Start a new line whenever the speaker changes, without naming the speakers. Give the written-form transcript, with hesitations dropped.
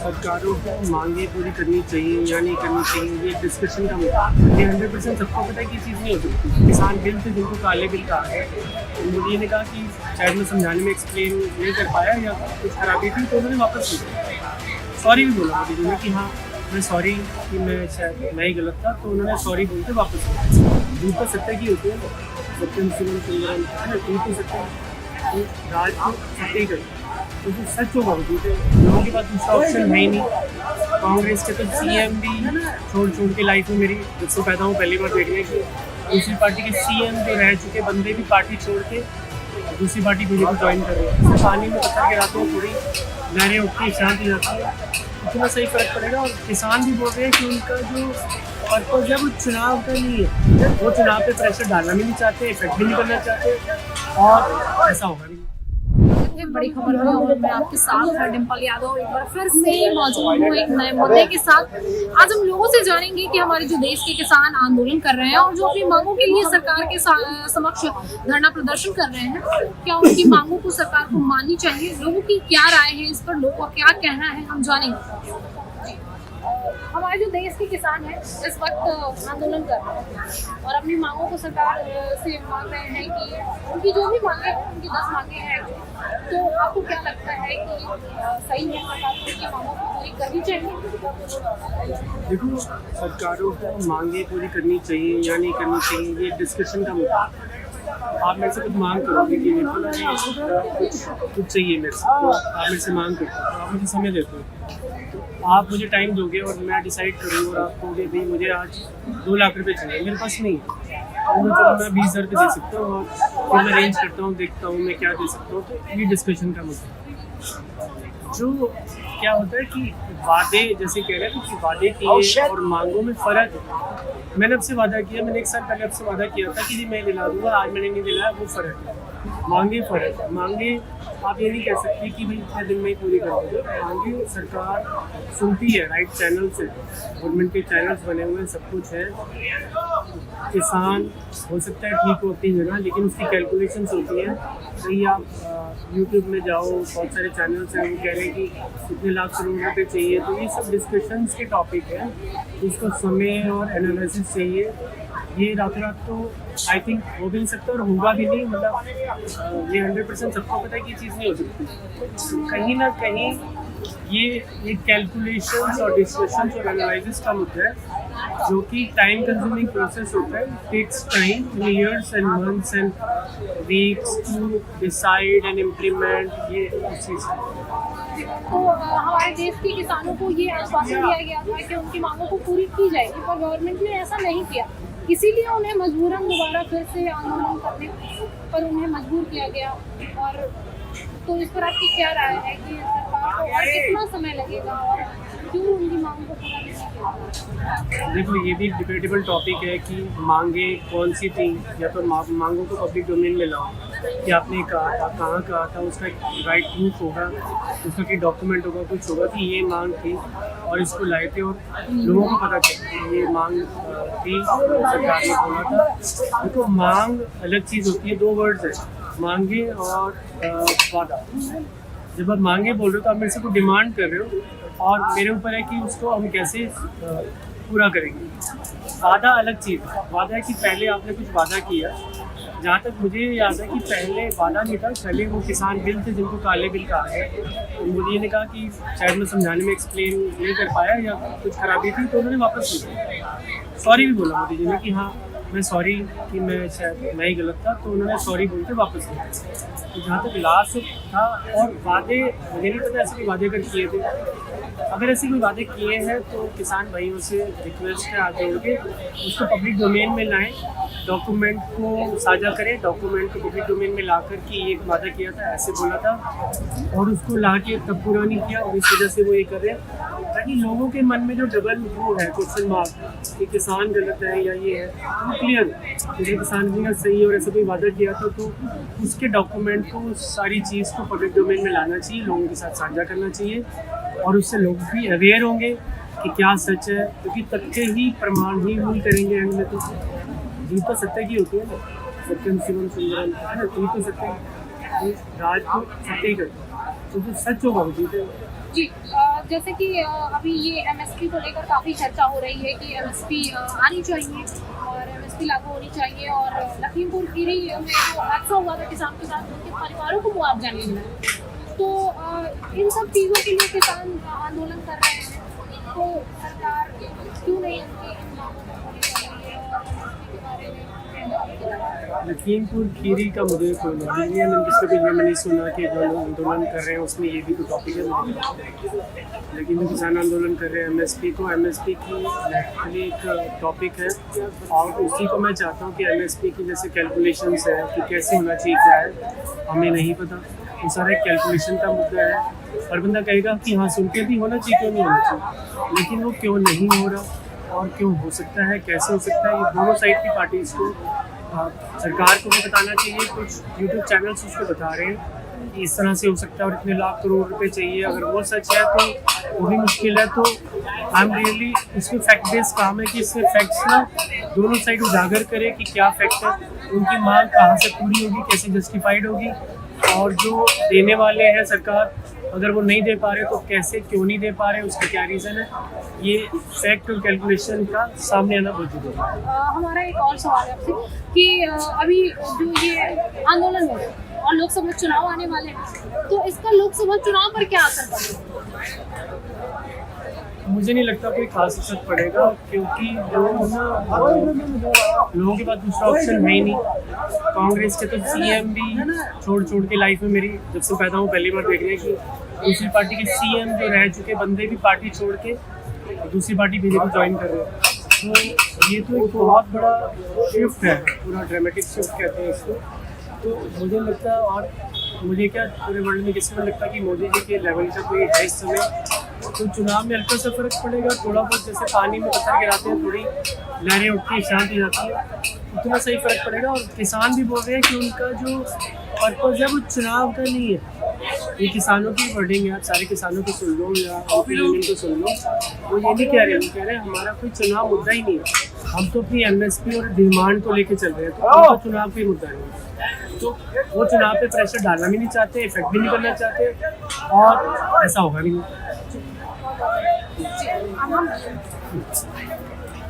सरकारों को मांगे पूरी करनी चाहिए या नहीं करनी चाहिए, ये डिस्कशन का मुद्दा है। ये 100% सबको पता है कि चीज़ नहीं हो सकती। किसान बिल थे जिनको काले बिल कहा है, तो मोदी ने कहा कि शायद मैं समझाने में एक्सप्लेन नहीं कर पाया या कुछ खराबी थी, तो उन्होंने वापस लिया। सॉरी भी बोला मोदी जी ने कि हाँ मैं सॉरी कि मैं शायद मैं ही गलत था, तो उन्होंने सॉरी बोल के वापस लिया। झूठ तो सत्य की होती है, सत्यम शिवम सुंदरम है ना, झूठ तो सत्य राज को सत्य ही करता, क्योंकि सच होगा झूठ है। लोगों के पास दूसरा ऑप्शन है ही नहीं। कांग्रेस के तो सीएम भी छोड़ के लाइफ में मेरी जब से पैदा हूँ पहली बार देखने की दूसरी पार्टी के सीएम जो रह चुके बंदे भी पार्टी छोड़ के दूसरी पार्टी बीजेपी ज्वाइन कर रहे हैं। पानी में पत्थर गिराते हैं, थोड़ी लहरें उठती शांत हो जाती है, इतना सही फर्क पड़ेगा। और किसान भी बोल रहे हैं कि उनका जो पर्पज है वो चुनाव का नहीं है, वो चुनाव पे प्रेशर डालना भी नहीं चाहते, इफेक्ट भी नहीं करना चाहते, और ऐसा होगा भी।
एक बड़ी खबर है और मैं आपके साथ हूं डिम्पल यादव एक बार फिर से मौजूद हूँ एक नए मुद्दे के साथ। आज हम लोगों से जानेंगे कि हमारे जो देश के किसान आंदोलन कर रहे हैं और जो अपनी मांगों के लिए सरकार के समक्ष धरना प्रदर्शन कर रहे हैं, क्या उनकी मांगों को सरकार को माननी चाहिए, लोगों की क्या राय है इस पर, लोगों का क्या कहना है, हम जानेंगे। हमारे जो देश के किसान हैं इस वक्त आंदोलन कर रहे हैं और अपनी मांगों को सरकार से मांग रहे हैं कि उनकी जो भी मांगे हैं, उनकी 10 मांगे हैं, तो आपको क्या लगता है कि सही है सरकार को उनकी मांगों को पूरी करनी चाहिए?
देखो, सरकारों को मांगे पूरी करनी चाहिए या नहीं करनी चाहिए, ये डिस्कशन का मुद्दा है। आप मेरे से कुछ मांग करोगे कि कुछ चाहिए मेरे से, तो आप मेरे से मांग करते हो, आप मुझे समय देते हो, आप मुझे टाइम दोगे और मैं डिसाइड करूँगा और आप कहोगे भाई मुझे आज 2 लाख रुपए चाहिए, मेरे पास नहीं है, तो मैं 20,000 रुपये दे सकता हूँ और फिर मैं अरेंज करता हूँ, देखता हूँ मैं क्या दे सकता हूँ। तो ये डिस्कशन का मुद्दा है। जो क्या होता है कि वादे जैसे कह रहे हैं कि वादे किए और मांगों में फ़र्क है। मैंने आपसे वादा किया, मैंने 1 साल पहले आपसे वादा किया था कि जी मैं दिला दूँगा, आज मैंने नहीं दिलाया, वो फ़र्क है। मांगे फ़र्क है। मांगे आप ये नहीं कह सकते कि भाई इतने दिन में ही पूरी कर दोगे। मांगे सरकार सुनती है, राइट चैनल से, गवर्नमेंट के चैनल्स बने हुए हैं, सब कुछ है। किसान हो सकता है ठीक हो अपनी जगह, लेकिन उसकी कैलकुलेशंस होती हैं। कहीं आप यूट्यूब में जाओ, बहुत सारे चैनल्स हैं, वो कह रहे हैं कि कितने लाख करोड़ रुपये चाहिए, तो ये सब डिस्कशंस के टॉपिक है। इसको समय और एनालिसिस चाहिए। ये रात रात तो आई थिंक हो भी नहीं सकता और होगा भी नहीं, मतलब ये 100% सबको पता है कि ये चीज़ नहीं हो सकती। कहीं ना कहीं ये कैलकुलेशंस और डिस्कशंस और एनालिसिस का मुद्दा है, जो कि टाइम कंज्यूमिंग प्रोसेस होता है। Takes time, years and months and weeks to decide and implement ये चीज़।
तो हमारे देश के किसानों को ये आश्वासन दिया गया था कि उनकी मांगों को पूरी की जाएगी, पर गवर्नमेंट ने ऐसा नहीं किया, इसीलिए उन्हें मजबूरन दोबारा फिर से आंदोलन करने पर उन्हें मजबूर किया गया। और तो इस पर आपकी क्या राय है कि सरकार को और कितना समय लगेगा और क्यों उनकी मांग को पूरा नहीं किया?
देखो, ये भी डिबेटेबल टॉपिक है कि मांगे कौन सी थी, या तो मांगों को पब्लिक डोमेन में लाओ कि आपने कहा था, कहाँ कहा था, उसका राइट प्रूफ होगा, उसका कि डॉक्यूमेंट होगा, कुछ होगा कि ये मांग थी और इसको लाए थे और लोगों को पता चला ये मांग थी, सरकार ने बोला था। देखो, मांग अलग चीज़ होती है, 2 वर्ड्स है, मांगे और वादा। जब आप मांगे बोल रहे हो तो आप मेरे से कोई डिमांड कर रहे हो और मेरे ऊपर है कि उसको हम कैसे पूरा करेंगे। वादा अलग चीज़ है। वादा है कि पहले आपने कुछ वादा किया। जहाँ तक मुझे याद है कि पहले वादा नहीं था, पहले वो किसान बिल थे जिनको काले बिल कहा है, तो मोदी ने कहा कि शायद मैं समझाने में एक्सप्लेन नहीं कर पाया या कुछ खराबी थी, तो उन्होंने वापस लिया। सॉरी भी बोला मोदी जी ने कि हाँ मैं सॉरी कि मैं शायद मैं ही गलत था, तो उन्होंने सॉरी बोल के वापस लिया। तो जहाँ तक लास्ट था, और वादे मुझे नहीं पता ऐसे कोई वादे अगर किए थे, अगर ऐसे कोई वादे किए हैं तो किसान भाइयों से रिक्वेस्ट है आगे होंगे उसको पब्लिक डोमेन में लाएं, डॉक्यूमेंट को साझा करें, डॉक्यूमेंट को पब्लिक डोमेन में ला कर कि ये वादा किया था, ऐसे बोला था, और उसको ला के तब पूरा नहीं किया और इस वजह से वो ये कर रहे हैं, ताकि लोगों के मन में जो डबल वो है क्वेश्चन मार्क कि किसान गलत है या ये है, वो क्लियर है। जैसे किसान भी सही है और ऐसा कोई वादा किया था तो उसके डॉक्यूमेंट को, सारी चीज़ को पब्लिक डोमेन में लाना चाहिए, लोगों के साथ साझा करना चाहिए, और उससे लोग भी अवेयर होंगे कि क्या सच है, क्योंकि तथ्य ही प्रमाण ही रूल करेंगे एंड में। तो जीत तो सत्य की होती है ना, सत्यम शिवम सुंदरम है ना, जीत तो सत्य राज को सत्य ही करता है, तो जो सच होगा वो जीते।
जी जैसे कि अभी ये एमएसपी को लेकर काफ़ी चर्चा हो रही है कि एमएसपी आनी चाहिए और एमएसपी लागू होनी चाहिए, और लखीमपुर खीरी में जो हादसा हुआ था किसान के साथ, उनके परिवारों को मुआवजा नहीं मिला। तो इन सब चीज़ों के लिए किसान आंदोलन कर रहे हैं, तो सरकार क्यों नहीं उनकी इन मांगों को पूरी कर रही है और एमएसपी के बारे में?
लखीमपुर खीरी का मुझे कोई नॉलेज नहीं है, मैंने किसी भी मैंने सुना कि जो लोग आंदोलन कर रहे हैं उसमें ये भी तो टॉपिक है मुझे। लेकिन जो किसान आंदोलन कर रहे हैं एमएसपी की एक्चुअली एक टॉपिक है, और उसी को मैं चाहता हूँ कि एमएसपी की जैसे कैलकुलेशंस है कि कैसे होना चाहिए, क्या है हमें नहीं पता, वो सारा एक कैलकुलेशन का मुद्दा है। और बंदा कहेगा कि हाँ सुन के भी होना चाहिए, क्यों नहीं होना चाहिए, लेकिन वो क्यों नहीं हो रहा और क्यों हो सकता है, कैसे हो सकता है, ये दोनों साइड की पार्टीज को सरकार को भी बताना चाहिए। कुछ यूट्यूब चैनल्स उसको बता रहे हैं कि इस तरह से हो सकता है और इतने लाख करोड़ रुपए चाहिए, अगर वो सच है तो वो भी मुश्किल है। तो आई एम रियली इसमें फैक्ट बेस्ड काम है कि इसमें फैक्ट्स ना दोनों साइड उजागर करे कि क्या फैक्ट है, उनकी मांग कहाँ से पूरी होगी, कैसे जस्टिफाइड होगी, और जो देने वाले हैं सरकार अगर वो नहीं दे पा रहे तो कैसे, क्यों नहीं दे पा रहे, उसका क्या रीज़न है, ये फैक्ट और कैलकुलेशन का सामने आना बहुत जरूरी है।
हमारा एक और सवाल है आपसे कि अभी जो ये आंदोलन हो रहा है और लोकसभा चुनाव आने वाले हैं, तो इसका लोकसभा चुनाव पर क्या असर पड़ेगा?
मुझे नहीं लगता कोई खास असर पड़ेगा, क्योंकि लोगों के पास दूसरा ऑप्शन है ही नहीं। कांग्रेस के तो सीएम भी छोड़ के लाइफ में मेरी जब से पैदा हूँ पहली बार देख रहे हैं कि दूसरी पार्टी के सीएम जो रह चुके बंदे भी पार्टी छोड़ के दूसरी पार्टी बीजेपी ज्वाइन कर रहे हैं। तो ये तो एक बहुत बड़ा शिफ्ट है, पूरा ड्रामेटिक शिफ्ट कहते हैं इसको। तो मुझे लगता है, और मुझे क्या पूरे वर्ल्ड में किसी को लगता है कि मोदी जी के लेवल का कोई है इस समय, तो चुनाव में हल्का सा फर्क पड़ेगा, थोड़ा बहुत जैसे पानी में पत्थर गिराते हैं थोड़ी लहरें उठती शांत हो जाती है, उतना सही फर्क पड़ेगा। और किसान भी बोल रहे हैं कि उनका जो पर्पज़ है वो चुनाव का नहीं है। ये किसानों की वर्डिंग है, सारे किसानों को सुन लो या यूनियन को सुन लो, वो ये नहीं कह रहे, वो कह रहे हैं हमारा कोई चुनाव मुद्दा ही नहीं है, हम तो अपनी एमएसपी और डिमांड को लेके चल रहे हैं, तो उनका चुनाव कोई मुद्दा नहीं है। तो वो चुनाव पे प्रेशर डालना भी नहीं चाहते, इफेक्ट भी नहीं करना चाहते, और ऐसा होगा भी नहीं।